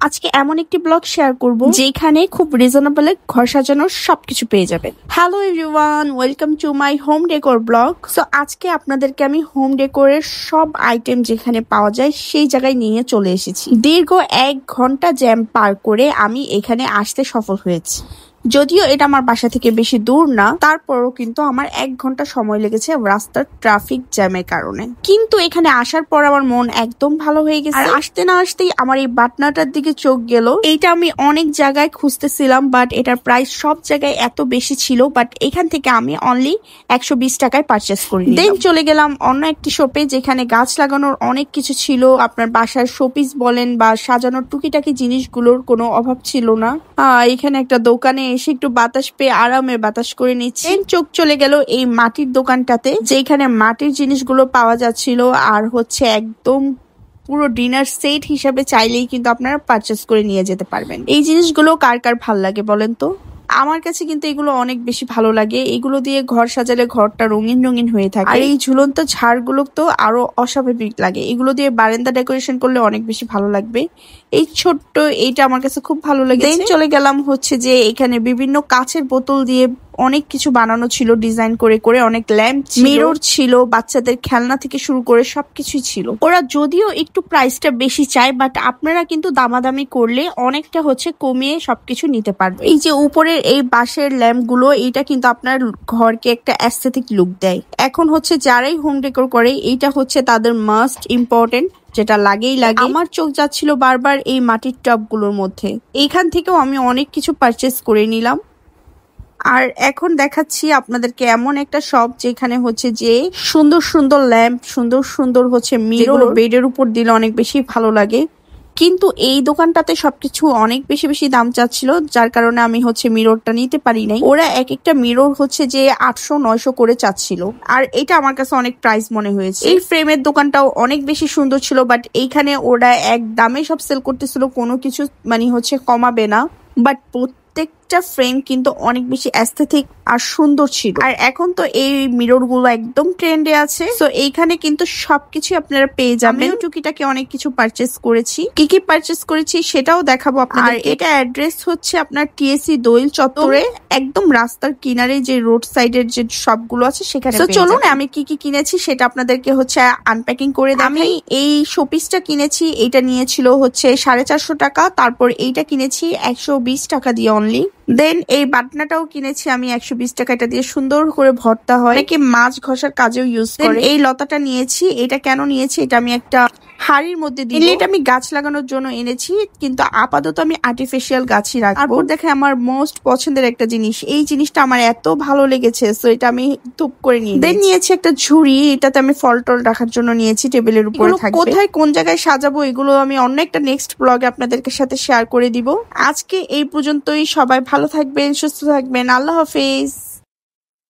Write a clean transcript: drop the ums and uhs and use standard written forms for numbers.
আজকে এমন একটি ব্লগ শেয়ার করব যেখানে খুব রিজনেবল ঘর সাজানোর সবকিছু পেয়ে যাবেন। Hello everyone, welcome to my home decor blog. So আজকে আপনাদেরকে আমি হোম ডেকোরের সব আইটেম যেখানে পাওয়া যায় সেই জায়গায় নিয়ে চলে এসেছি। দীর্ঘ 1 ঘন্টা জ্যাম পার করে আমি এখানে আসতে সফল হয়েছি। যদিও এটা আমার বাসা থেকে বেশি দূর না, তারপরও কিন্তু আমার 1 ঘন্টা সময় লেগেছে রাস্তার ট্রাফিক জ্যামের কারণে। কিন্তু এখানে আসার পর আমার মন একদম ভালো হয়ে গেছে। আর আসতে না আসতেই আমার এই বাটনাটার দিকে চোখ গেল। এইটা আমি অনেক জায়গায় খুঁজতেছিলাম, বাট এটার প্রাইস সব জায়গায় এত বেশি ছিল, বাট এখান থেকে আমি অনলি 120 টাকায় পারচেস করি। দেন চলে গেলাম অন্য একটি শপে যেখানে গাছ লাগানোর অনেক কিছু ছিল। আপনার বাসার শোপিস বলেন বা সাজানোর টুকিটাকি জিনিসগুলোর কোনো অভাব ছিল না। এখানে একটা দোকানে এসে একটু বাতাস পেয়ে আরামে বাতাস করে নিচ্ছি। চোখ চলে গেল এই মাটির দোকানটাতে, যেখানে মাটির জিনিসগুলো পাওয়া যাচ্ছিল আর হচ্ছে একদম পুরো ডিনার সেট হিসাবে চাইলেই কিন্তু আপনারা পারচেস করে নিয়ে যেতে পারবেন। এই জিনিসগুলো কার কার ভাল লাগে বলেন তো? আমার কাছে কিন্তু এগুলো অনেক বেশি ভালো লাগে। এগুলো দিয়ে ঘর সাজালে ঘরটা রঙিন রঙিন হয়ে থাকে। আর এই ঝুলন্ত ঝাড়গুলো তো আরো অস্বাভাবিক লাগে। এগুলো দিয়ে বারান্দা ডেকোরেশন করলে অনেক বেশি ভালো লাগবে। এই ছোট্ট এইটা আমার কাছে খুব ভালো লাগে। দেন চলে গেলাম হচ্ছে যে এখানে বিভিন্ন কাঁচের বোতল দিয়ে অনেক কিছু বানানো ছিল ডিজাইন করে করে। অনেক ল্যাম্প, মিরর ছিল, বাচ্চাদের খেলনা থেকে শুরু করে সবকিছুই ছিল। ওরা যদিও একটু প্রাইসটা বেশি চায়, বাট আপনারা কিন্তু দামাদামি করলে অনেকটা হচ্ছে কমিয়ে সবকিছু নিতে পারবেন। এই যে উপরের এই বাঁশের ল্যাম্প গুলো, এটা কিন্তু আপনার ঘরকে একটা অ্যাস্থেটিক লুক দেয়। এখন হচ্ছে যারাই হোম ডেকোর করে এইটা হচ্ছে তাদের মাস্ট ইম্পর্টেন্ট, যেটা লাগেই লাগে। আমার চোখ যাচ্ছিল বারবার এই মাটির টবগুলোর মধ্যে। এইখান থেকেও আমি অনেক কিছু পারচেস করে নিলাম। আর এখন দেখাচ্ছি আপনাদেরকে এমন একটা শপ যেখানে হচ্ছে যে সুন্দর সুন্দর ল্যাম্প, সুন্দর সুন্দর হচ্ছে মিরর বেডের উপর দিলে অনেক বেশি ভালো লাগে। কিন্তু এই দোকানটাতে সবকিছু অনেক বেশি বেশি দাম চাচ্ছিল, যার কারণে আমি হচ্ছে মিররটা নিতে পারি নাই। ওরা এক একটা মিরর হচ্ছে যে 800-900 করে চাচ্ছিল, আর এটা আমার কাছে অনেক প্রাইস মনে হয়েছে। এই ফ্রেমের দোকানটাও অনেক বেশি সুন্দর ছিল, বাট এইখানে ওরা এক দামে সব সেল করতেছিল, কোনো কিছু মানে হচ্ছে কমাবে না। বাট প্রত্যেকটা ফ্রেম কিন্তু অনেক বেশি অ্যাস্থেটিক আর সুন্দর ছিল। আর এখন তো এই মিরর গুলো একদম ট্রেন্ডে আছে, তো এইখানে কিন্তু সবকিছু আপনারা পেয়ে যাবেন। টুকিটাকে অনেক কিছু পারচেস করেছি, কি কি পারচেস করেছি সেটাও দেখাবো আপনাদের। আর এটা অ্যাড্রেস হচ্ছে আপনার টিএসসি দোইল চত্বরে, একদম রাস্তার কিনারে যে রোড সাইডের যে শপগুলো আছে সেখানে। তো চলুন আমি কি কি কিনেছি সেটা আপনাদেরকে হচ্ছে আনপ্যাকিং করে দেখাই। আমি এই শোপিসটা কিনেছি, এটা নিয়েছিল হচ্ছে 450 টাকা। তারপর এইটা কিনেছি 120 টাকা দিয়ে অনলি। দেন এই বাটনাটাও কিনেছি আমি 120 টাকা। এটা দিয়ে সুন্দর করে ভর্তা হয়, নাকি মাছ ঘষার কাজেও ইউজ করে। এই লতাটা নিয়েছি, এটা কেন নিয়েছি, এটা আমি একটা হাড়ির মধ্যে দিই। এটা আমি গাছ লাগানোর জন্য এনেছি, কিন্তু আপাতত আমি আর্টিফিশিয়াল গাছই রাখবো। তারপর দেখে আমার মোস্ট পছন্দের একটা জিনিস, এই জিনিসটা আমার এত ভালো লেগেছে, সো এটা আমি ধুপ করে নিই। দেন নিয়েছি একটা ঝুড়ি, এটাতে আমি ফল টল রাখার জন্য নিয়েছি, টেবিলের উপরে থাকবে। কোথায় কোন জায়গায় সাজাবো এগুলো আমি অন্য একটা নেক্সট ব্লগে আপনাদেরকে সাথে শেয়ার করে দিব। আজকে এই পর্যন্তই। সবাই ভালো থাকবেন, সুস্থ থাকবেন। আল্লাহ হাফেজ।